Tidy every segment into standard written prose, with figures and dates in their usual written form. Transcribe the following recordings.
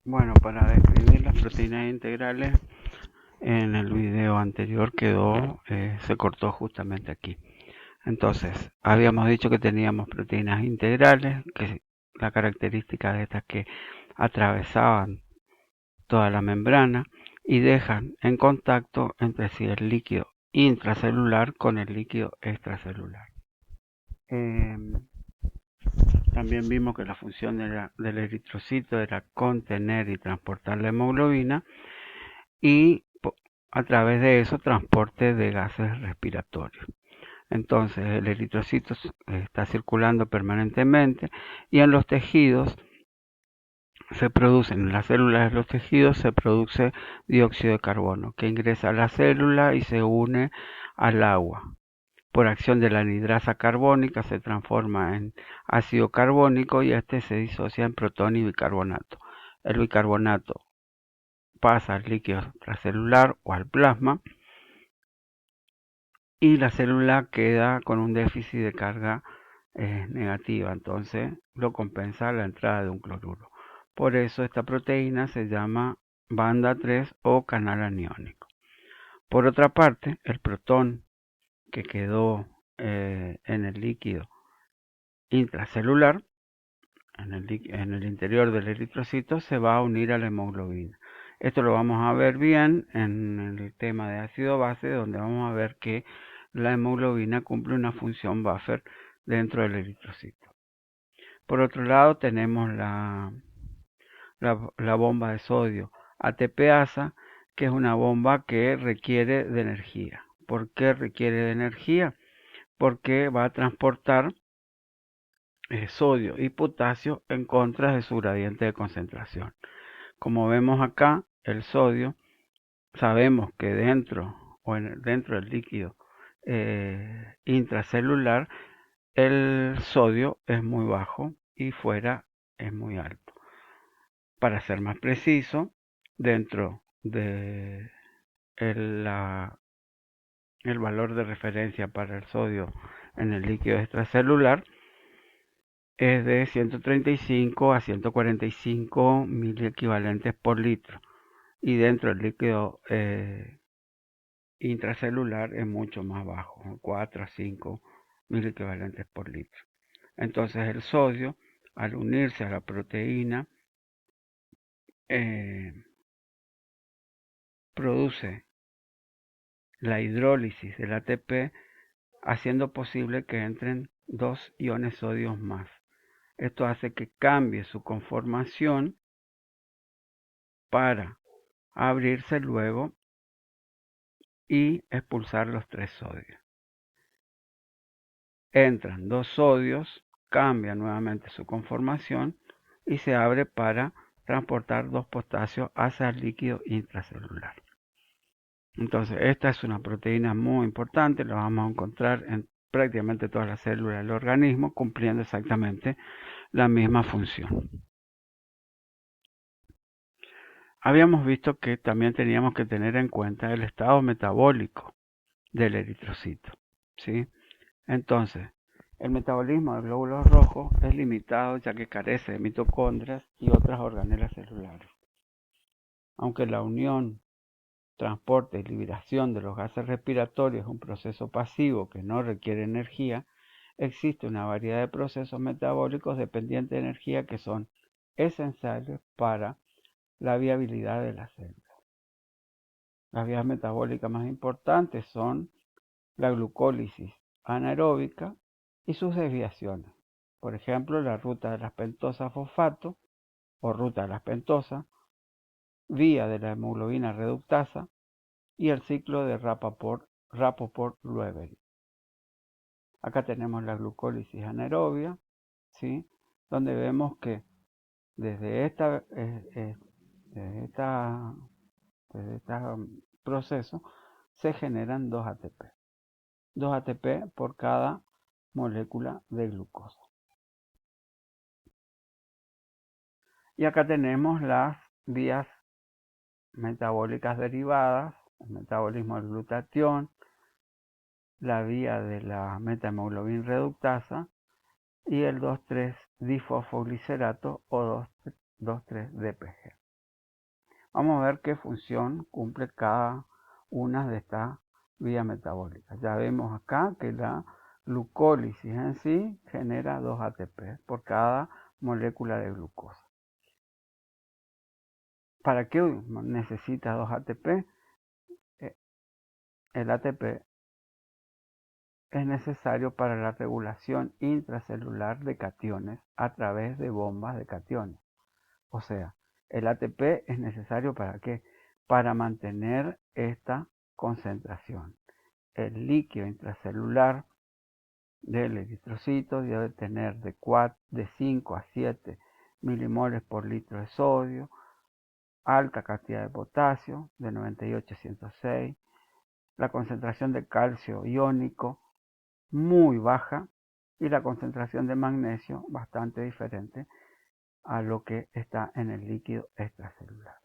Bueno, para describir las proteínas integrales, en el video anterior se cortó justamente aquí. Entonces, habíamos dicho que teníamos proteínas integrales, que la característica de estas que atravesaban toda la membrana y dejan en contacto entre sí el líquido intracelular con el líquido extracelular. También vimos que la función del eritrocito era contener y transportar la hemoglobina y a través de eso transporte de gases respiratorios. Entonces el eritrocito está circulando permanentemente y en los tejidos se produce, en las células de los tejidos se produce dióxido de carbono que ingresa a la célula y se une al agua. Por acción de la anhidrasa carbónica se transforma en ácido carbónico y este se disocia en protón y bicarbonato. El bicarbonato pasa al líquido extracelular o al plasma y la célula queda con un déficit de carga negativa, entonces lo compensa la entrada de un cloruro. Por eso esta proteína se llama banda 3 o canal aniónico. Por otra parte, el protón que quedó en el líquido intracelular, en el interior del eritrocito, se va a unir a la hemoglobina. Esto lo vamos a ver bien en el tema de ácido base, donde vamos a ver que la hemoglobina cumple una función buffer dentro del eritrocito. Por otro lado tenemos la bomba de sodio ATPasa, que es una bomba que requiere de energía. ¿Por qué requiere de energía? Porque va a transportar sodio y potasio en contra de su gradiente de concentración. Como vemos acá, el sodio, sabemos que dentro del líquido intracelular, el sodio es muy bajo y fuera es muy alto. Para ser más preciso, dentro de el valor de referencia para el sodio en el líquido extracelular es de 135 a 145 miliequivalentes por litro y dentro del líquido intracelular es mucho más bajo, 4 a 5 miliequivalentes por litro. Entonces el sodio, al unirse a la proteína, produce la hidrólisis del ATP, haciendo posible que entren 2 iones sodio más. Esto hace que cambie su conformación para abrirse luego y expulsar los 3 sodios. Entran 2 sodios, cambia nuevamente su conformación y se abre para transportar 2 potasios hacia el líquido intracelular. Entonces esta es una proteína muy importante, la vamos a encontrar en prácticamente todas las células del organismo, cumpliendo exactamente la misma función. Habíamos visto que también teníamos que tener en cuenta el estado metabólico del eritrocito, ¿sí? Entonces, el metabolismo de glóbulos rojos es limitado ya que carece de mitocondrias y otras organelas celulares. Aunque la unión, transporte y liberación de los gases respiratorios es un proceso pasivo que no requiere energía, existe una variedad de procesos metabólicos dependientes de energía que son esenciales para la viabilidad de las células. Las vías metabólicas más importantes son la glucólisis anaeróbica y sus desviaciones. Por ejemplo, la ruta de las pentosas fosfato o ruta de las pentosas, vía de la hemoglobina reductasa y el ciclo de Rapoport-Levering. Acá tenemos la glucólisis anaerobia, ¿sí? Donde vemos que desde este proceso se generan 2 ATP. 2 ATP por cada molécula de glucosa. Y acá tenemos las vías metabólicas derivadas, el metabolismo del glutatión, la vía de la metahemoglobina reductasa y el 2,3-difosfoglicerato o 2,3-DPG. Vamos a ver qué función cumple cada una de estas vías metabólicas. Ya vemos acá que la glucólisis en sí genera 2 ATP por cada molécula de glucosa. ¿Para qué necesita 2 ATP? El ATP es necesario para la regulación intracelular de cationes a través de bombas de cationes. O sea, el ATP es necesario ¿para qué? Para mantener esta concentración. El líquido intracelular del eritrocito debe tener de 5 a 7 milimoles por litro de sodio, alta cantidad de potasio, de 98 a 106, la concentración de calcio iónico muy baja y la concentración de magnesio bastante diferente a lo que está en el líquido extracelular.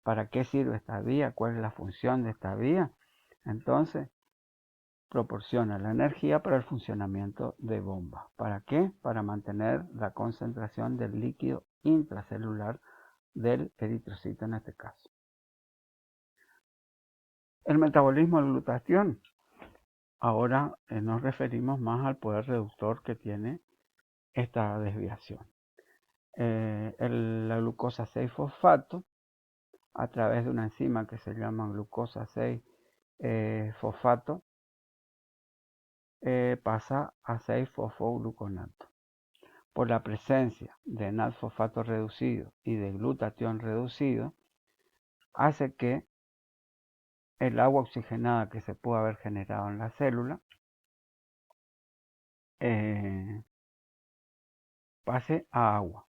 ¿Para qué sirve esta vía? ¿Cuál es la función de esta vía? Entonces, proporciona la energía para el funcionamiento de bombas. ¿Para qué? Para mantener la concentración del líquido intracelular del eritrocito en este caso. El metabolismo de glutatión. Ahora nos referimos más al poder reductor que tiene esta desviación. La glucosa 6-fosfato, a través de una enzima que se llama glucosa 6-fosfato, pasa a 6-fosfogluconato. Por la presencia de NAD-fosfato reducido y de glutatión reducido, hace que el agua oxigenada que se pudo haber generado en la célula pase a agua.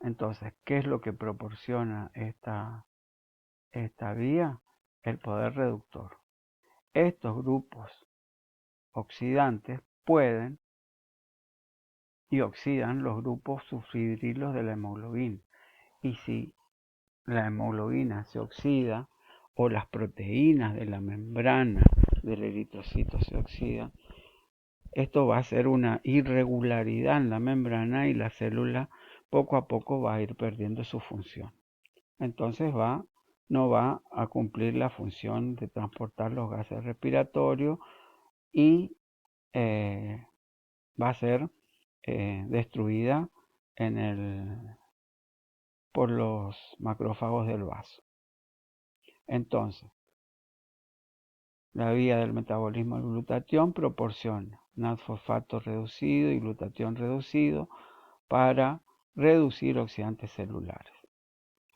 Entonces, ¿qué es lo que proporciona esta vía? El poder reductor. Estos grupos oxidantes pueden y oxidan los grupos subfibrilos de la hemoglobina. Y si la hemoglobina se oxida o las proteínas de la membrana del eritrocito se oxidan, esto va a ser una irregularidad en la membrana y la célula poco a poco va a ir perdiendo su función. Entonces no va a cumplir la función de transportar los gases respiratorios y va a ser destruida por los macrófagos del vaso. Entonces, la vía del metabolismo del glutatión proporciona NAD-fosfato reducido y glutatión reducido para reducir oxidantes celulares.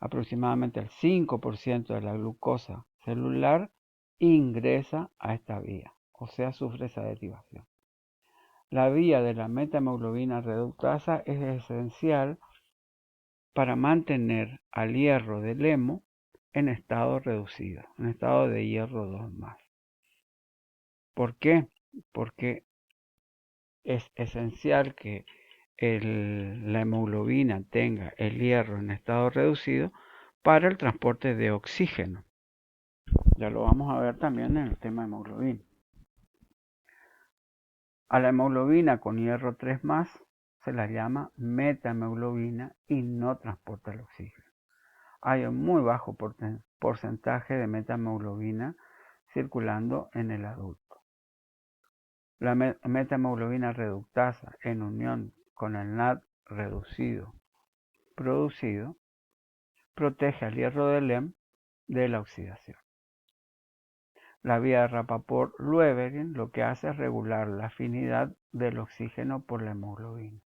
Aproximadamente el 5% de la glucosa celular ingresa a esta vía, o sea, sufre esa derivación. La vía de la metahemoglobina reductasa es esencial para mantener al hierro del hemo en estado reducido, en estado de hierro 2+. ¿Por qué? Porque es esencial que la hemoglobina tenga el hierro en estado reducido para el transporte de oxígeno. Ya lo vamos a ver también en el tema de hemoglobina. A la hemoglobina con hierro 3+ se la llama metahemoglobina y no transporta el oxígeno. Hay un muy bajo porcentaje de metahemoglobina circulando en el adulto. La metahemoglobina reductasa en unión con el NAD reducido producido protege al hierro del hemo de la oxidación. La vía de Rapaport-Lewering lo que hace es regular la afinidad del oxígeno por la hemoglobina.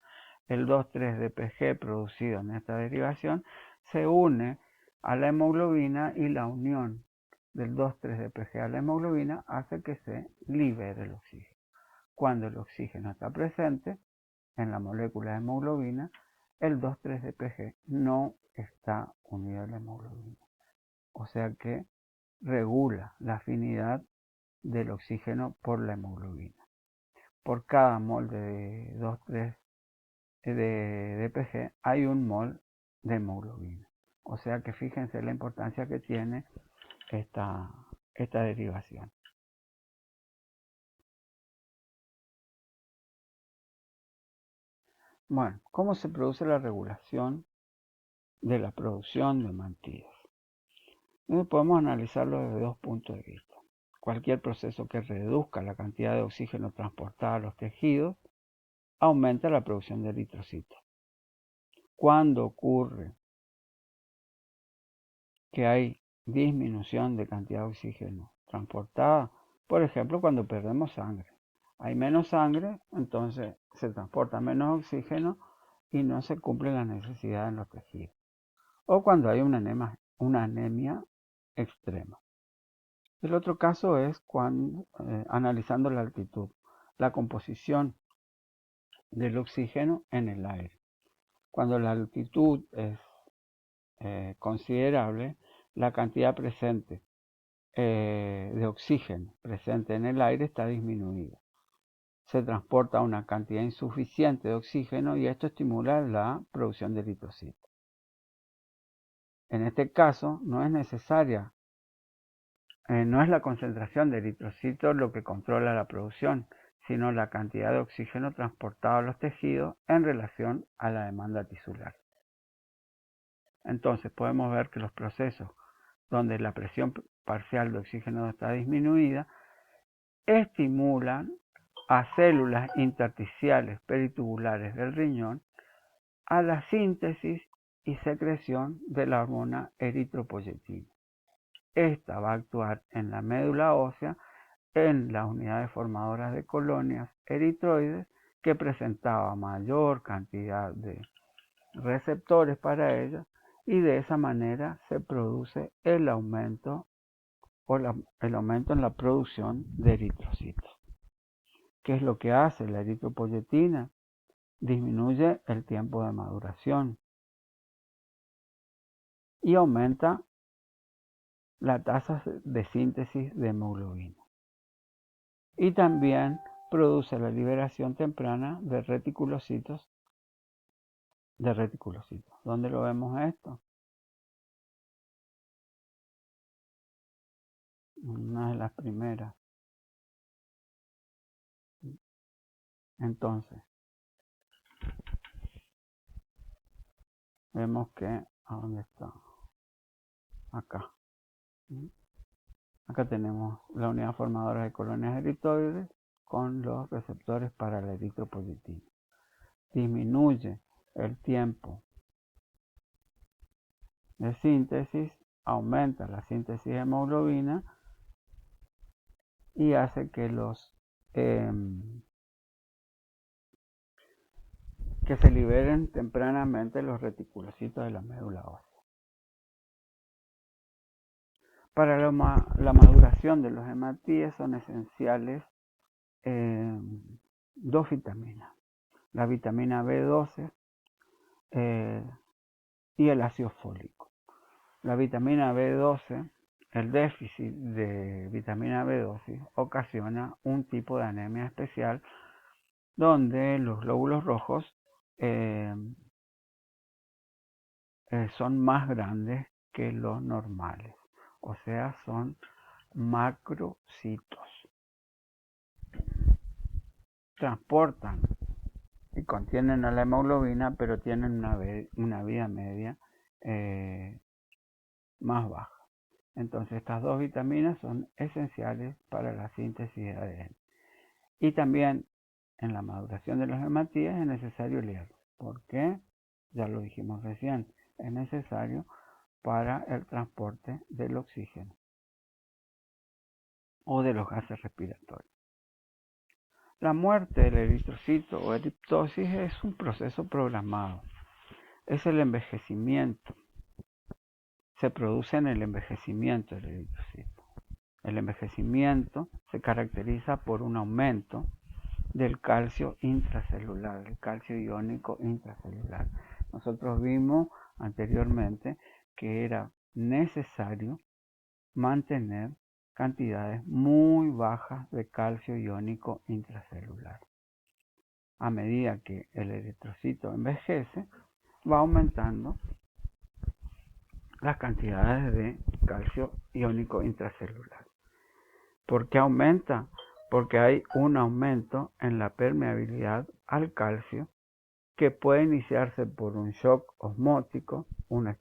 El 2,3-DPG producido en esta derivación se une a la hemoglobina y la unión del 2,3-DPG a la hemoglobina hace que se libere el oxígeno. Cuando el oxígeno está presente en la molécula de hemoglobina, el 2,3-DPG no está unido a la hemoglobina. O sea que regula la afinidad del oxígeno por la hemoglobina. Por cada mol de 2,3-DPG hay un mol de hemoglobina. O sea que fíjense la importancia que tiene esta derivación. Bueno, ¿cómo se produce la regulación de la producción de mantillas? Podemos analizarlo desde dos puntos de vista. Cualquier proceso que reduzca la cantidad de oxígeno transportada a los tejidos aumenta la producción de eritrocitos. Cuando ocurre que hay disminución de cantidad de oxígeno transportada, por ejemplo, cuando perdemos sangre. Hay menos sangre, entonces se transporta menos oxígeno y no se cumplen las necesidades en los tejidos. O cuando hay una anemia extrema. El otro caso es cuando, analizando la altitud, la composición del oxígeno en el aire. Cuando la altitud es considerable, la cantidad presente de oxígeno presente en el aire está disminuida. Se transporta una cantidad insuficiente de oxígeno y esto estimula la producción de eritrocitos. En este caso no es necesaria, no es la concentración de eritrocitos lo que controla la producción, sino la cantidad de oxígeno transportado a los tejidos en relación a la demanda tisular. Entonces podemos ver que los procesos donde la presión parcial de oxígeno está disminuida estimulan a células intersticiales peritubulares del riñón a la síntesis y secreción de la hormona eritropoyetina. Esta va a actuar en la médula ósea en las unidades formadoras de colonias eritroides que presentaba mayor cantidad de receptores para ellas y de esa manera se produce el aumento en la producción de eritrocitos. ¿Qué es lo que hace la eritropoyetina? Disminuye el tiempo de maduración y aumenta la tasa de síntesis de hemoglobina. Y también produce la liberación temprana de reticulocitos. ¿Dónde lo vemos esto? Una de las primeras. Entonces, vemos que, ¿a dónde está? Acá. Acá tenemos la unidad formadora de colonias eritroides con los receptores para la eritropoyetina. Disminuye el tiempo de síntesis, aumenta la síntesis de hemoglobina y hace que que se liberen tempranamente los reticulocitos de la médula ósea. Para la maduración de los hematíes son esenciales dos vitaminas, la vitamina B12 y el ácido fólico. La vitamina B12, el déficit de vitamina B12 ocasiona un tipo de anemia especial donde los glóbulos rojos son más grandes que los normales, o sea, son macrocitos. Transportan y contienen a la hemoglobina, pero tienen una vida media más baja. Entonces estas dos vitaminas son esenciales para la síntesis de ADN. Y también en la maduración de los hematíes es necesario el hierro. ¿Por qué? Ya lo dijimos recién. Es necesario para el transporte del oxígeno o de los gases respiratorios. La muerte del eritrocito o eriptosis es un proceso programado. Es el envejecimiento. Se produce en el envejecimiento del eritrocito. El envejecimiento se caracteriza por un aumento del calcio intracelular, el calcio iónico intracelular. Nosotros vimos anteriormente que era necesario mantener cantidades muy bajas de calcio iónico intracelular. A medida que el eritrocito envejece, va aumentando las cantidades de calcio iónico intracelular. ¿Por qué aumenta? Porque hay un aumento en la permeabilidad al calcio que puede iniciarse por un shock osmótico, una